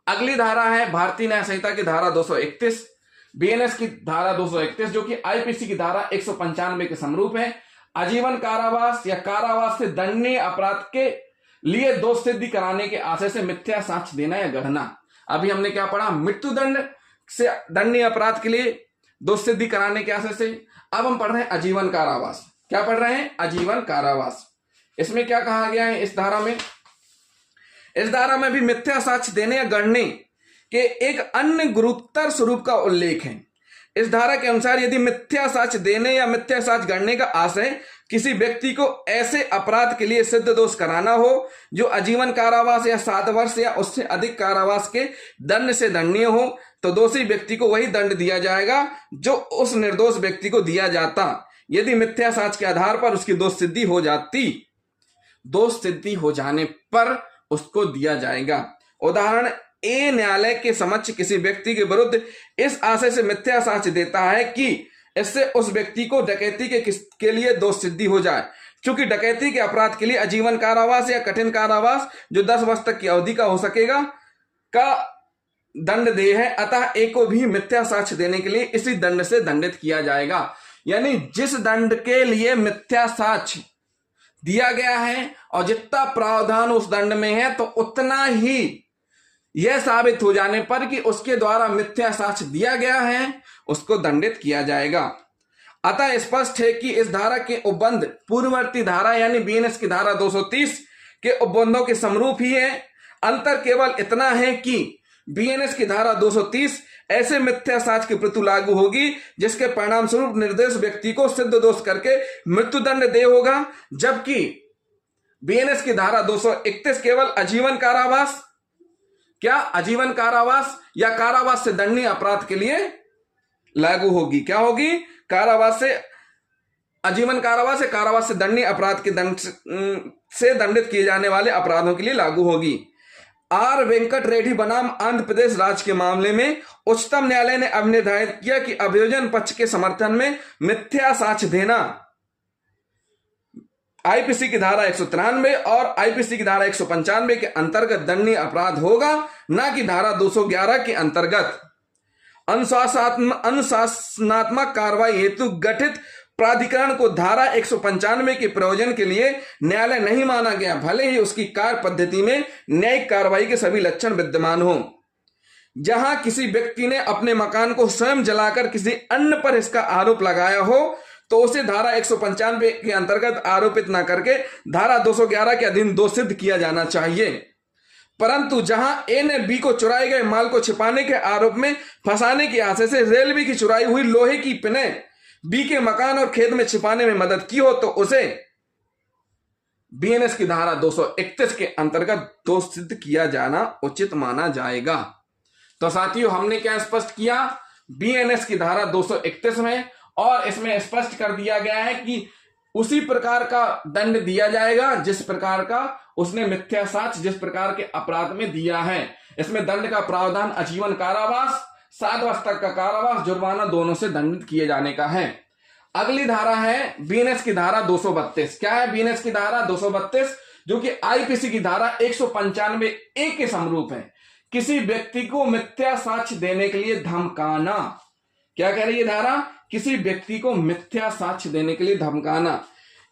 अगली धारा है भारतीय न्याय संहिता की धारा 231, बीएनएस की धारा 231, जो कि आईपीसी की धारा 195 के समरूप है। आजीवन कारावास या कारावास से दंडनीय अपराध के लिए दोष सिद्धि कराने के आशय से मिथ्या साक्ष्य देना या गढ़ना। अभी हमने क्या पढ़ा, मृत्युदंड से दंडनीय अपराध के लिए दोष सिद्धि कराने के आशय से। अब हम पढ़ रहे हैं आजीवन कारावास। क्या पढ़ रहे हैं, आजीवन कारावास। इसमें क्या कहा गया है इस धारा में, इस धारा में भी मिथ्या साक्ष्य देने या गढ़ने के एक अन्य गुरुतर स्वरूप का उल्लेख है। इस धारा के अनुसार यदि मिथ्या साक्ष्य देने या मिथ्या साक्ष्य गढ़ने का आशय किसी व्यक्ति को ऐसे अपराध के लिए सिद्ध दोष कराना हो जो आजीवन कारावास या 7 वर्ष या उससे अधिक कारावास के दंड से दंडनीय हो, तो दोषी व्यक्ति को वही दंड दिया जाएगा जो उस निर्दोष व्यक्ति को दिया जाता यदि मिथ्या साक्ष्य के आधार पर उसकी दोष सिद्धि हो जाती। दोष सिद्धि हो जाने पर उसको दिया जाएगा। उदाहरण, ए न्यायालय के समक्ष किसी व्यक्ति के विरुद्ध इस आशय से मिथ्या साक्ष्य देता है कि इससे उस व्यक्ति को डकैती के लिए दोष सिद्धि हो जाए। क्योंकि डकैती के अपराध के लिए आजीवन कारावास या कठिन कारावास जो 10 वर्ष तक की अवधि का हो सकेगा का दंड देय है, अतः ए को भी मिथ्या साक्ष्य देने के लिए इसी दंड से दंडित किया जाएगा। यानी जिस दंड के लिए मिथ्या साक्ष्य दिया गया है और जितना प्रावधान उस दंड में है, तो उतना ही यह साबित हो जाने पर कि उसके द्वारा मिथ्या साक्ष्य दिया गया है, उसको दंडित किया जाएगा। अतः स्पष्ट है कि इस धारा के उपबंध पूर्ववर्ती धारा यानी बीएनएस की धारा 230 के उपबंधों के समरूप ही है। अंतर केवल इतना है कि बीएनएस की धारा 230 ऐसे मिथ्या साक्ष्य की प्रति लागू होगी जिसके परिणाम स्वरूप निर्दोष व्यक्ति को सिद्ध दोष करके मृत्युदंड देय होगा, जबकि बीएनएस की धारा 231 केवल आजीवन कारावास, क्या आजीवन कारावास या कारावास से दंडनीय अपराध के लिए लागू होगी। क्या होगी, कारावास से आजीवन कारावास या कारावास से दंडनीय अपराध के दंड से दंडित किए जाने वाले अपराधों के लिए लागू होगी। आर वेंकट रेड्डी बनाम आंध्र प्रदेश राज्य के मामले में उच्चतम न्यायालय ने अब निर्धारित किया कि अभियोजन पक्ष के समर्थन में मिथ्या साक्ष्य देना आईपीसी की धारा 193 और आईपीसी की धारा 195 के अंतर्गत दंडनीय अपराध होगा, न कि धारा 211 के अंतर्गत। अनुशासनात्मक कार्रवाई हेतु गठित प्राधिकरण को धारा 195 के प्रयोजन के लिए न्यायालय नहीं माना गया, भले ही उसकी कार्य पद्धति में न्यायिक कार्रवाई के सभी लक्षण विद्यमान हो। जहां किसी व्यक्ति ने अपने मकान को स्वयं जलाकर किसी अन्य पर इसका आरोप लगाया हो, तो उसे धारा 195 के अंतर्गत आरोपित न करके धारा 211 के अधीन दोष सिद्ध किया जाना चाहिए। परंतु जहां ए ने बी को चुराए गए माल को छिपाने के आरोप में फंसाने की आशय से रेलवे की चुराई हुई लोहे की पिनें बी के मकान और खेत में छिपाने में मदद की हो, तो उसे बीएनएस की धारा 231 के अंतर्गत दोष सिद्ध किया जाना उचित माना जाएगा। तो साथियों, हमने क्या स्पष्ट किया, बीएनएस की धारा 231 में, और इसमें स्पष्ट कर दिया गया है कि उसी प्रकार का दंड दिया जाएगा जिस प्रकार का उसने मिथ्या साक्ष्य जिस प्रकार के अपराध में दिया है। इसमें दंड का प्रावधान आजीवन कारावास, 7 वर्ष तक का कारावास, जुर्माना दोनों से दंडित किए जाने का है। अगली धारा है बीएनएस की धारा 232। क्या है बीएनएस की धारा 232, जो कि आईपीसी की धारा 195A के समरूप है। किसी व्यक्ति को मिथ्या साक्ष्य देने के लिए धमकाना। क्या कह रही है धारा, किसी व्यक्ति को मिथ्या साक्ष्य देने के लिए धमकाना।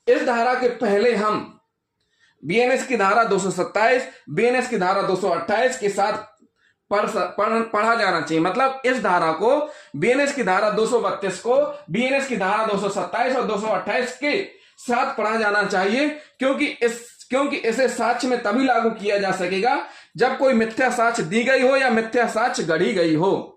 इस धारा के पहले हम बीएनएस की धारा 227, बीएनएस की धारा 228 के साथ पढ़ा जाना चाहिए। मतलब इस धारा को, बीएनएस की धारा 232 को बीएनएस की धारा 227 और 228 के साथ पढ़ा जाना चाहिए, क्योंकि इसे साक्ष्य में तभी लागू किया जा सकेगा जब कोई मिथ्या साक्ष्य दी गई हो या मिथ्या साक्ष्य गढ़ी गई हो।